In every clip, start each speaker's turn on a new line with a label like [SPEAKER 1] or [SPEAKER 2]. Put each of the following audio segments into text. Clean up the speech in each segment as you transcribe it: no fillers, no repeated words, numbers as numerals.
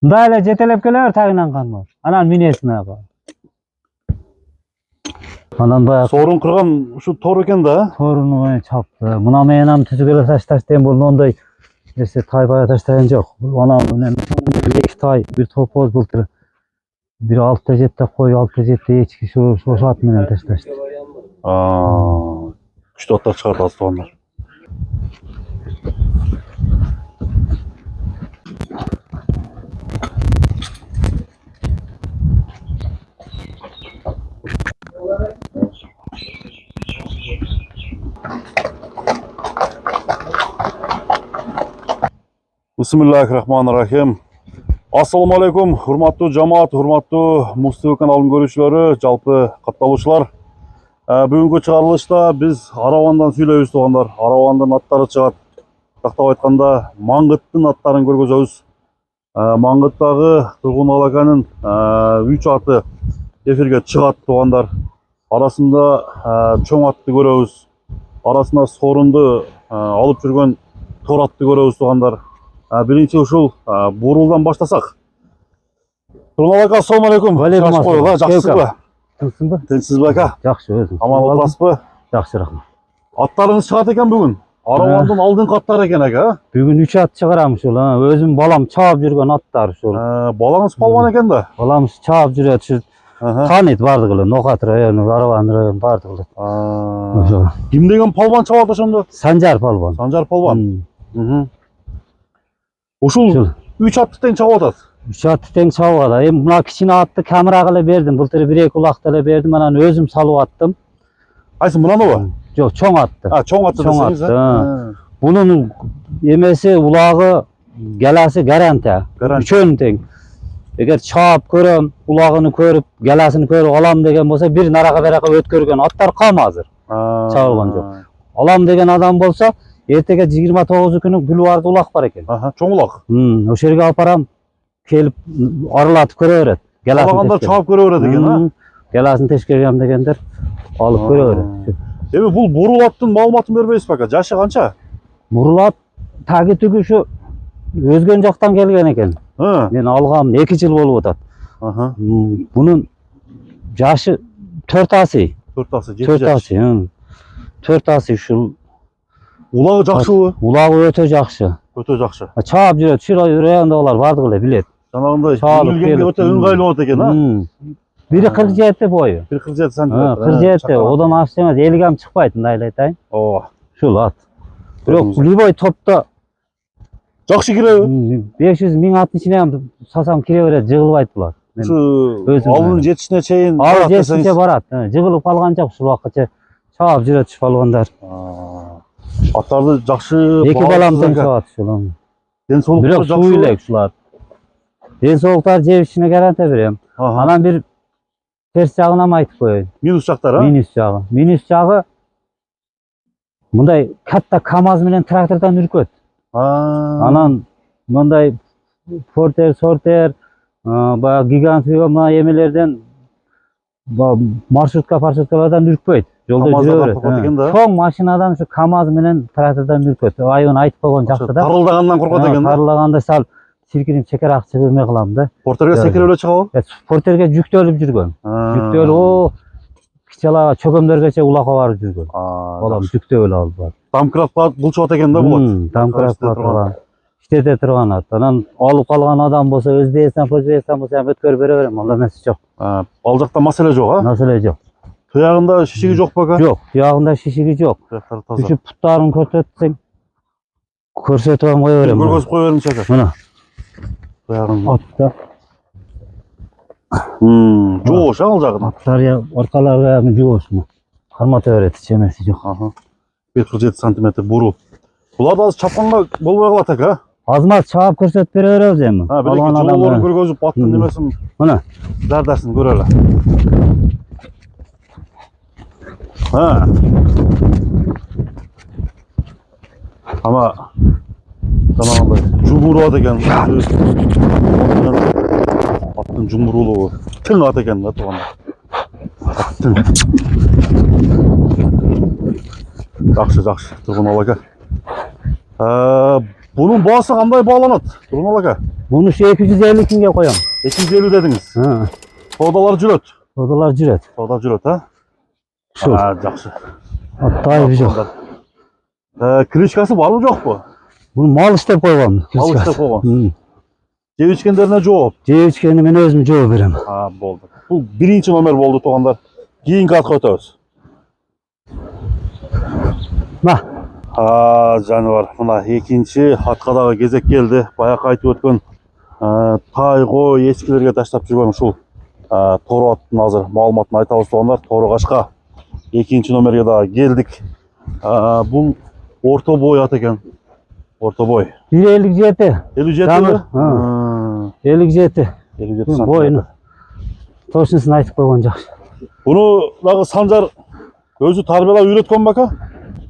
[SPEAKER 1] Dayla jetelep keler tagынан kanma. Anan minesine bak. Anan bayağı
[SPEAKER 2] Sorun kırgan şu tor eken da.
[SPEAKER 1] torunu çaptı. Buna meyanam tüzükele taştaştayan boldu onday. İşte taybaya taştayan yok. Ona iki tay bir topoz bultur. Bir altta jette koy, altta jette içki şu at menen taştaştı.
[SPEAKER 2] Küçük otlar çıkardı aslında onlar. Bismillahirrahmanirrahim. Assalamu alaikum, hurmatlı cemaat, hurmatlı Mustafa kanalının görüşleri, жалпы катталуучулар. Бүгүнкү чыгарылышта биз Аравандан сүйлөйбүз туугандар. Аравандын аттары чыгат. Тактап айтканда Маңгыттын аттарын көргөзөбүз. Маңгыттагы Тургун Алаканын 3 аты эфирге чыгат туугандар. Арасында чоң атты көрөбүз. Арасында сорунду алып жүргөн тор атты көрөбүз туугандар. Birinci uşul Burul'dan başlasak. Turgun Alaka, assalamu alaikum.
[SPEAKER 1] Alaikum assalam.
[SPEAKER 2] Жақсысыз
[SPEAKER 1] Тыңсың ба?
[SPEAKER 2] Тынчсыз ба ака?
[SPEAKER 1] Жақсы өзүң.
[SPEAKER 2] Аман отырасыз ба?
[SPEAKER 1] Жақсы рахмат.
[SPEAKER 2] Аттарыңыз чыгат экен бүгүн. Аравандын алдыңкы аттары экен ака.
[SPEAKER 1] Бүгүн 3 ат чыгарамыз ушул. Өзүм балам чаап жүргөн аттар ушул.
[SPEAKER 2] Балаңыз палван экен да.
[SPEAKER 1] Баламыз чаап жүрөт. Ушул тааныйт бардыгы эле. Нокат району, Араван району бардыгы эле.
[SPEAKER 2] Ким деген палван чабат ошондо?
[SPEAKER 1] Санжар палван.
[SPEAKER 2] Санжар палван. Ушул 3 атты тең чабып атат.
[SPEAKER 1] 3 атты тең чабып атат. Эми мына кичине атты камерага эле бердим. Былтыр 1-2 улакта эле бердим. Анан өзүм салып аттым.
[SPEAKER 2] Кайсы мынаныбы?
[SPEAKER 1] Жок, чоң атты.
[SPEAKER 2] Чоң атты десеңиз,
[SPEAKER 1] Бунун эмеси улагы, галасы гаранта. Үчөөнү тең. Эгер чаап көрөм, улагын көрүп, галасын көрүп алам деген болсо, бир нарага берака өткөргөн аттар кам азыр. Чабылган жок. Алам деген адам болсо, эртеге 29 күнү бульварда улак бар экен.
[SPEAKER 2] Чоң улак.
[SPEAKER 1] Ошол жерге алып барам, келип аралатып көрө берет.
[SPEAKER 2] Алагандар чаап көрө берет экен,
[SPEAKER 1] Галасын тешкергем дегендер алып көрө берет.
[SPEAKER 2] Эми бул бурул аттын маалыматын бербейсизби ака? Жашы канча?
[SPEAKER 1] Бурул ат таги түгү ушу өзгөн жактан келген экен. Мен алгам 2 жыл болуп атат. Бунун жашы 4 асый.
[SPEAKER 2] 4 асый, 7 жаш.
[SPEAKER 1] 4 асый ушул.
[SPEAKER 2] Улагы жакшыбы?
[SPEAKER 1] Улагы өтө жакшы.
[SPEAKER 2] Өтө жакшы.
[SPEAKER 1] Чаап жүрөт, чыр райондагылар бардыгы эле билет.
[SPEAKER 2] Жанагындай келгенге өтө ыңгайлуу болот экен,
[SPEAKER 1] Бири 47 бою.
[SPEAKER 2] 47 сантиметр.
[SPEAKER 1] 47, одан ашты эмес, 50 грамм чыкпайт, мындай эле айтайын. Ушул ат. Бирок любой топто
[SPEAKER 2] жакшы киреби?
[SPEAKER 1] 500 миң аттын ичине сасам кире берет, жыгылбайт булар.
[SPEAKER 2] Ушу алынын жетишине чейин
[SPEAKER 1] барат десеңиз. Жетишинче барат. Жыгылып калган жок ушул убакытча. Чаап жүрөт балгандар.
[SPEAKER 2] Аттарды жакшы
[SPEAKER 1] 2 балам тең чабат ушул.
[SPEAKER 2] Ден соолуктары
[SPEAKER 1] жакшы. Суу элек ушулар. Ден соолуктар жебишине гаранта берем. Анан бир терс жагынан айтып коеюн.
[SPEAKER 2] Минус жактары,
[SPEAKER 1] Минус жагы. Минус жагы мындай катта КамАЗ менен трактордон үркөт. Анан мындай сортер, баягы гигант эмелерден маршруткалардан үркпөйт. Жолдо жүрө берет. Чоң машинадан ушу КамАЗ менен трактордон үркөт. Айын айтып койгон жакшы да.
[SPEAKER 2] Тарылдагандан коркот экен да.
[SPEAKER 1] Тарылдаганда сал силкинип чекерак чыгып эме кылам да.
[SPEAKER 2] Портерге секирип эле чыгабы?
[SPEAKER 1] Портерге жүктөлүп жүргөн. Жүктөлүп кичала чөгөмдөргөчө улакка барып жүргөн. Балам жүктөп эле алып бар.
[SPEAKER 2] Дамкрат булчубат экен да булат.
[SPEAKER 1] Дамкрат турган. Иштете турган ат. Анан алып калган адам болсо Өзбекстан болсо өткөрүп бере берем. Анда эмеси жок.
[SPEAKER 2] Ал жакта маселе жок,
[SPEAKER 1] Маселе жок.
[SPEAKER 2] Туягында шишиги жокпу ака?
[SPEAKER 1] Жок, туягында шишиги жок. Түшүп буттарын көрсөтсөң көрсөтүп кое берем.
[SPEAKER 2] Көргөзүп кое бериңчи ака.
[SPEAKER 1] Мына.
[SPEAKER 2] Туягын.
[SPEAKER 1] Атта.
[SPEAKER 2] Жоош ал жагын.
[SPEAKER 1] Аттар аркалары жоош. Кармата берет, чемеси жок.
[SPEAKER 2] 1,47 сантиметр бурул. Буларды азыр чапканга болбой калат ака.
[SPEAKER 1] Азмат чаап көрсөтүп бере беребиз эми.
[SPEAKER 2] Биринчи жолдорун көргөзүп аттын немесин.
[SPEAKER 1] Мына.
[SPEAKER 2] Дардасин көрөлү. Ama жанагындай жумуру ат экен. Аттын жумурулугу тың ат экен да туугандар. Жакшы, Тургун Алака. Bunun bağısı qanday bağlanat? Turmal aka.
[SPEAKER 1] Bunu şu 250 kinge koyam.
[SPEAKER 2] 250 dediniz.
[SPEAKER 1] Ha.
[SPEAKER 2] Sodalар жүрөт.
[SPEAKER 1] Odalar cüret.
[SPEAKER 2] Sodalар жүрөt, ha?
[SPEAKER 1] Şu.
[SPEAKER 2] Ha, жақсы.
[SPEAKER 1] Hatta bir yok.
[SPEAKER 2] Крышкасы барбы, жокпу?
[SPEAKER 1] Bunu mal istep koyam.
[SPEAKER 2] Mal istep koyған.
[SPEAKER 1] Hı.
[SPEAKER 2] Жеп ичкендерине жооп.
[SPEAKER 1] Cevap içkeni ben özüm cevap verem.
[SPEAKER 2] Ha, болду. Бул биринчи номер болду, туугандар. Кийинки атка өтөбүз.
[SPEAKER 1] Nah.
[SPEAKER 2] Ha, жаныбар. Мына экинчи атка дагы кезек келди. Баягы айтып өткөн тайго эчкилерге таштап жүргөн ушул тору аттын азыр маалыматын айтабыз туугандар. Тору кашка экинчи номерге дагы келдик. Бул орто бой ат экен. Орто бой.
[SPEAKER 1] 1.57.
[SPEAKER 2] 57
[SPEAKER 1] Tamam,
[SPEAKER 2] mi?
[SPEAKER 1] ha. 57.
[SPEAKER 2] 57 santim.
[SPEAKER 1] Boyunu. Toşunusunu aytıp koygan жақсы.
[SPEAKER 2] Bunu dagı Sancar özü tarbiyalap үйrөткөн бака?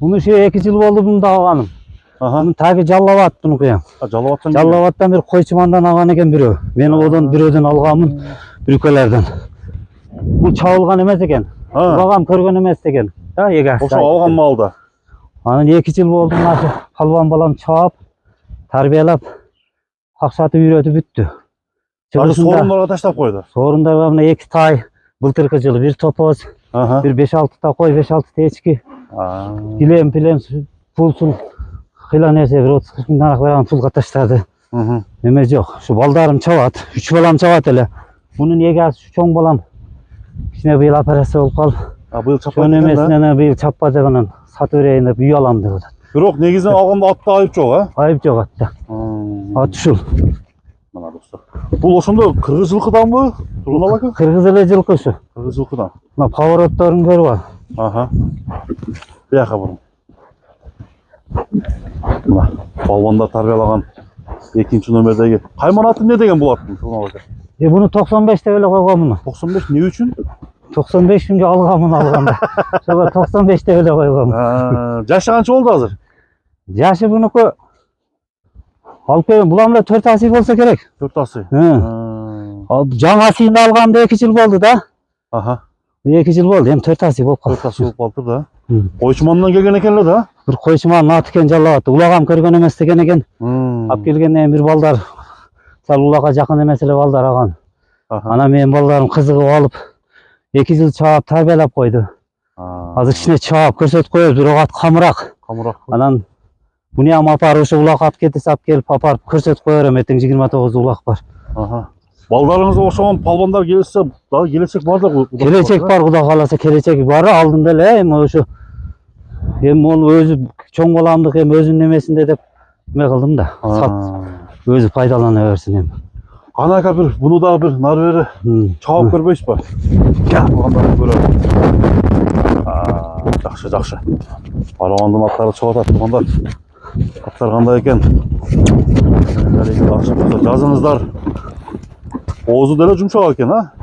[SPEAKER 1] Bunu şey 2 yıl oldu bunu da alganım.
[SPEAKER 2] Aha.
[SPEAKER 1] Bunu taki Jallavat bunu koyam.
[SPEAKER 2] Жалаваттан
[SPEAKER 1] Jallavat'tan bir koyçumandan algan eken biri. Ben odan biröden algamın ülkelerden. Bu çağılgan emez eken.
[SPEAKER 2] Ha.
[SPEAKER 1] Babam körgön emez eken. Da yeger.
[SPEAKER 2] Ошо алган малда.
[SPEAKER 1] Anın 2 yıl oldu nasıl palvan balam çağıp tarbiyalap hakşatı үйrötüp büttü.
[SPEAKER 2] Аны сорундарга таштап койду.
[SPEAKER 1] Sorunda bana 2 tay былтыркы жылы bir topoz,
[SPEAKER 2] Aha.
[SPEAKER 1] bir 5-6 ta koy, 5-6 ta echki.
[SPEAKER 2] Aa.
[SPEAKER 1] Pilem pul kıyla neyse bir 30-40 bin danak veren pulga taşladı.
[SPEAKER 2] Hı hı.
[SPEAKER 1] Neme yok. Şu baldarım çavat. 3 balam çavat hele. Bunun yegası şu çoğun balam. İçine bir yıl operasyon olup kalıp.
[SPEAKER 2] Быйыл
[SPEAKER 1] Şu
[SPEAKER 2] чаппайт экен да.
[SPEAKER 1] nemesinden bir yıl çapacağının satı öreyinde büyü alandı.
[SPEAKER 2] Бирок негизинен алганда атта айып жок, а?
[SPEAKER 1] Ayıp yok hatta. At şul.
[SPEAKER 2] Мына достор. Бул ошондо кыргыз жылкыданбы? Тургунал ака?
[SPEAKER 1] Kırgız ile жылкы şu.
[SPEAKER 2] Кыргыз жылкыдан.
[SPEAKER 1] Buna pavarottların görü var.
[SPEAKER 2] Aha. Бияка бурун. Мына балбандар тарбиялаган экинчи номердеги кайман аты эмне деген бул аттын? Тургунал ака.
[SPEAKER 1] Bunu 95'te öyle koygan bunu.
[SPEAKER 2] 95 ne үчүн?
[SPEAKER 1] 95 günge algan bunu alganda. Sonra 95'te öyle koygan.
[SPEAKER 2] Жашы канча болду азыр?
[SPEAKER 1] Yaşı bunu koy. Alıp koyun. Bulamla 4 asıl olsa gerek.
[SPEAKER 2] 4 асы.
[SPEAKER 1] Can asıyını alganda 2 yıl oldu da.
[SPEAKER 2] Aha.
[SPEAKER 1] 2 yıl oldu. Hem 4 asıl oldu.
[SPEAKER 2] 4 асы болуп калыптыр да.
[SPEAKER 1] Hı.
[SPEAKER 2] Койчумандан келген экен эле да.
[SPEAKER 1] Bir koyçumanın atı ken Jallavat'ta. Ulagam körgön emes degen eken. Ap kelgenden bir baldar. Sal ulaga jakın emes ele baldar agan.
[SPEAKER 2] Aha.
[SPEAKER 1] Ana menin baldarım kızıgıp alıp 2 yıl çağıp tarbiyalap koydu. Azır içine çağıp körsötüp koyup bir ogat kamırak.
[SPEAKER 2] Камыраак.
[SPEAKER 1] Anan bunu yam apar uşu ulak ap keti sap gelip aparıp körsötüp koyarım. Etin 29 ulak var.
[SPEAKER 2] Aha. Балдарыңыз ошогон палбандар келсе, дагы келечек бар да.
[SPEAKER 1] Kelecek var Kuda kalasa kelecek var. Aldığında ele hem oşu. Hem onu özü çoğun olamdık hem özün nemesinde de ne kıldım da. Sat. Özü faydalanıversin hem.
[SPEAKER 2] Ана ака бир, буну дагы бир нары бери чабып көрбөйсүзбү? Калгандарын көрөлүм. Жакшы, жакшы. Аравандын аттары чыгып атат, туугандар. Аттар кандай экен? Жазыңыздар. Оозу деле жумшак экен, а?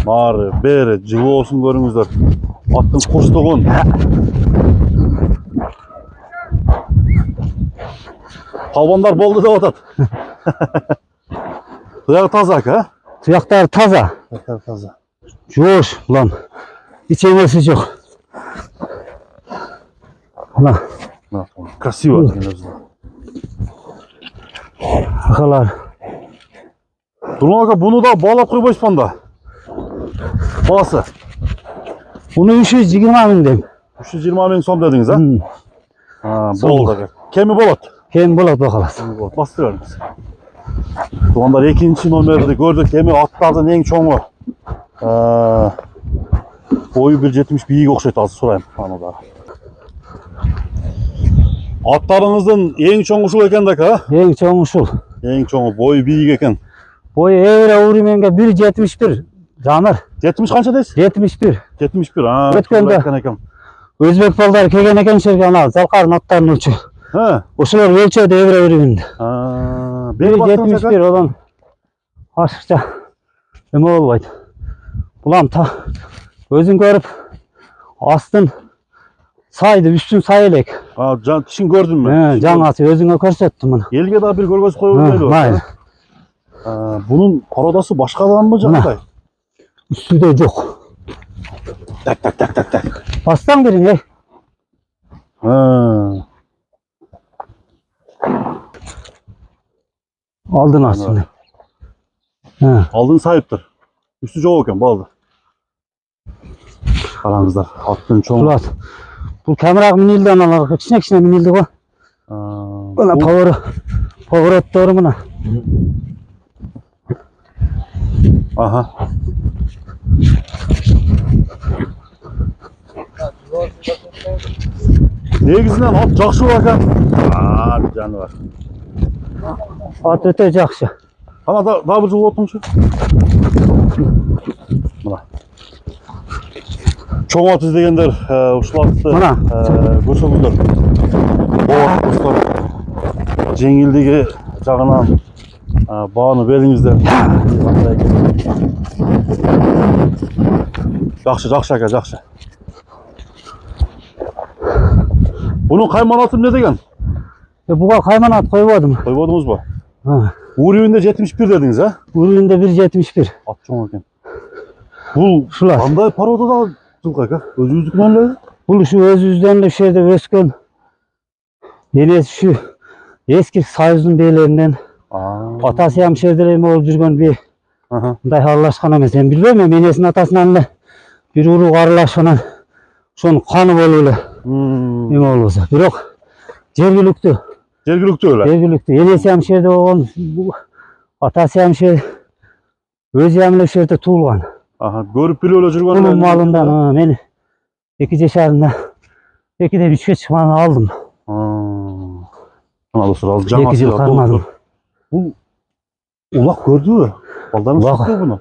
[SPEAKER 2] Нары, бери, жылуусун көрүңүздөр. Аттын курстугун. Палбандар болду деп атат. Туягы таза ака,
[SPEAKER 1] Tuyaklar taza.
[SPEAKER 2] а? Таза.
[SPEAKER 1] Joş ulan. Hiç emesi yok. Ulan.
[SPEAKER 2] Красиво экен өзү.
[SPEAKER 1] Akalar.
[SPEAKER 2] Тургун ака, буну да баалап койбойсузбу анда? Баасы
[SPEAKER 1] Bunu 320 bin deyim.
[SPEAKER 2] 320 000 сом дедиңиз, а?
[SPEAKER 1] Сом.
[SPEAKER 2] Болду ака. Кеми болот?
[SPEAKER 1] Hem bulat bakalas.
[SPEAKER 2] Басып бериңиз. Туугандар, экинчи номерди көрдүк. Эми аттардын эң чоңу. Бою 1.70 бийик окшойт, азыр сурайм аны да. Аттарыңыздын эң чоңу ушул экен да ака?
[SPEAKER 1] En çoğun şul.
[SPEAKER 2] Эң чоңу, бою бийик экен.
[SPEAKER 1] Boyu evre uğrimenge 1.71. Canır.
[SPEAKER 2] 70 канча дейсиз?
[SPEAKER 1] 71.
[SPEAKER 2] 71.
[SPEAKER 1] Өткөндө.
[SPEAKER 2] Экен экен.
[SPEAKER 1] Özbek balları kegen eken şerge ana. Zalkarın atlarının ölçü.
[SPEAKER 2] He.
[SPEAKER 1] Oşular ölçüyordu evre uğriminde.
[SPEAKER 2] Benim
[SPEAKER 1] 1.71 olan. Aşıkça. Öme olbaydı. Bulam ta. Özün görüp. Astın. Saydı. Üstün sayılek.
[SPEAKER 2] Can tişin gördün mü?
[SPEAKER 1] He, can atı. Özüne körsettim bunu.
[SPEAKER 2] Elge daha bir görgöz koyup
[SPEAKER 1] Hayır.
[SPEAKER 2] Bunun parodası başkadan mı
[SPEAKER 1] Buna.
[SPEAKER 2] canday?
[SPEAKER 1] Üstü de yok.
[SPEAKER 2] Tak tak tak tak tak.
[SPEAKER 1] Bastan birini.
[SPEAKER 2] Ha.
[SPEAKER 1] Aldın aslında. Ha.
[SPEAKER 2] Aldığın sahiptir. Üstü çok oken baldı. Karanızlar. Attın çoğun.
[SPEAKER 1] Bulat. Bu kamera minildi analar. İçine minildi bu. Buna power at doğru mu?
[SPEAKER 2] Aha. Negizinden at жақсы bakan. Bir canı var.
[SPEAKER 1] At öte жақсы.
[SPEAKER 2] Ana da bir jыл otun Mına. Çoğun at izlegenler uşul atты
[SPEAKER 1] Mına.
[SPEAKER 2] көрсөңүздөр. Боо достор. Жеңилдиги жагынан baanı belingizder. Жақсы aka, жақсы. Bunun kaymanatım ne degen?
[SPEAKER 1] Buga kayman at koymadım.
[SPEAKER 2] Koymadınız mı?
[SPEAKER 1] Ha.
[SPEAKER 2] Uğruyunda 71 dediniz ha?
[SPEAKER 1] Üründe 1.71.
[SPEAKER 2] At çoğun eken. Bu
[SPEAKER 1] Şular.
[SPEAKER 2] qanday paroda da жылқы aka? Özünüzdükmen öyle?
[SPEAKER 1] Bu şu öz-yüzden de şeyde ösken. Yenesi şu eski Sayız'ın beylerinden. Atası hem şerdeleme olup жүрген bir
[SPEAKER 2] Aha.
[SPEAKER 1] Bunday aralashkan emas. Ben bilbeyim, enesinin atasından da bir urug aralashkanan şonun kanı bolulu neme olsa. Biroq жергиликтүү.
[SPEAKER 2] Жергиликтүү öyle.
[SPEAKER 1] Жергиликтүү. Enesi hem şerde bolgan, atası hem şerde, özü hem şerde tuğulgan.
[SPEAKER 2] Aha. Görüp bile öyle жүрген.
[SPEAKER 1] Bunun malından meni 2 yaşarında 2'de 3'e çıkmanı aldım.
[SPEAKER 2] Ana dostlar az
[SPEAKER 1] 2
[SPEAKER 2] camaat
[SPEAKER 1] yıl karmadım.
[SPEAKER 2] Bu ulak gördü mü? Baldanı
[SPEAKER 1] Ulak.
[SPEAKER 2] sıktı bunu.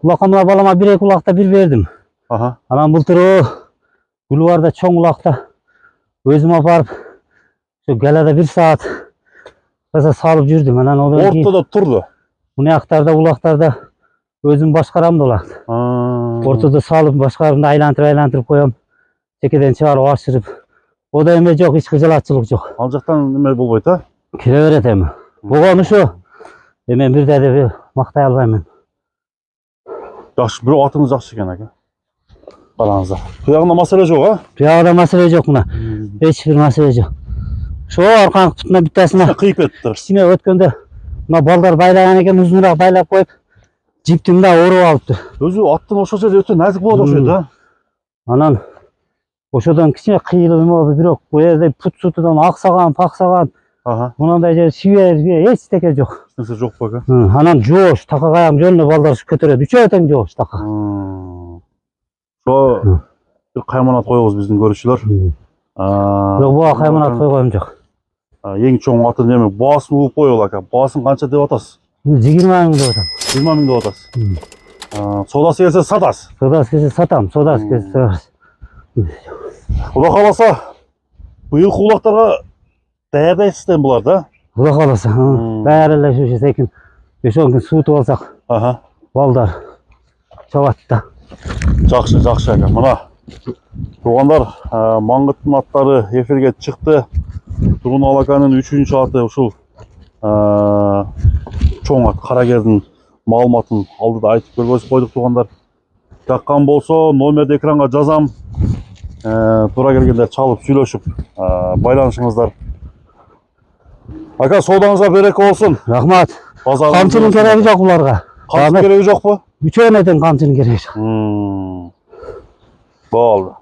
[SPEAKER 1] Ulakamla balama bir ek ulakta bir verdim.
[SPEAKER 2] Aha.
[SPEAKER 1] Anam bultur o Gülvarda çoğun ulakta özüm aparıp şu galada 1 saat kısa salıp yürüdüm. Anan odan ki
[SPEAKER 2] Ortada turdu.
[SPEAKER 1] bu yaktarda ulaktarda özüm başkaram da ulakta. Ortada salıp başkaramda aylantırıp koyam. Çekeden çıkarıp aşırıp. O da eme yok, hiç kıcalatçılık yok.
[SPEAKER 2] Alacaktan nime bolboyt ha?
[SPEAKER 1] Kire öğretemi. Bu konu şu. Hemen bir de bir maktay albayım ben.
[SPEAKER 2] Yaxşı, bir atınız yaxşı eken aka. Qarаңыздар. Tuyağında masala yok ha?
[SPEAKER 1] Tuyağda mesele yok buna. Hiçbir mesele yok. Şu arkan kutuna bittasına
[SPEAKER 2] Kıyıp ettiler.
[SPEAKER 1] kichkine ötkende buna balдар baylagan eken uzunroq baylap koyup jiptimde orup alıptı.
[SPEAKER 2] Özü attın oşo жерде өтө nazik болот окшойт ha?
[SPEAKER 1] Anan oşodan kichkine kıyılıp oldu biroq bu yerde put sutudan aksagan, paksagan,
[SPEAKER 2] Aha.
[SPEAKER 1] bunday yer siver, hiç teke yok.
[SPEAKER 2] Kimse жоқ па aka?
[SPEAKER 1] Anan joş, takagayam jönüne balдар kötөрөт. Üçöten joş taka.
[SPEAKER 2] Şu bir kaymanat koyuyoruz bizim görüşçüler.
[SPEAKER 1] Yok bu kaymanat koygoyum yok.
[SPEAKER 2] Ең чоң атын неме баасын угуп коёбул ака. Баасын канча деп атасыз?
[SPEAKER 1] 20 ming деп атам.
[SPEAKER 2] 20 000 деп атасыз. Содасы келсе сатасыз.
[SPEAKER 1] Sodası kese satam, sodası kese satarız.
[SPEAKER 2] Кудай кааласа быйылкы улактарга даярдайсыздар булар да.
[SPEAKER 1] Kuda kalırsa, dayareler şu sekin 5-10 gün suutup alsak,
[SPEAKER 2] Aha.
[SPEAKER 1] balдар çabat da.
[SPEAKER 2] Жакшы, жакшы ака. Мына туугандар, Маңгыттын аттары эфирге чыкты. Тургунал аканын 3-чү аты ушул чоң ат Карагердин маалыматын алдыда айтып көргөзүп койдук туугандар. Жаккан болсо номерди экранга жазам. Туура келгенде чалып сүйлөшүп байланышыңыздар. Ака, соодаңызга береке болсун.
[SPEAKER 1] Rahmat. Kamçının gereği yok bularga.
[SPEAKER 2] Камчы кереги жокпу?
[SPEAKER 1] Üçöğüneden kamçının gereği yok.
[SPEAKER 2] Болду.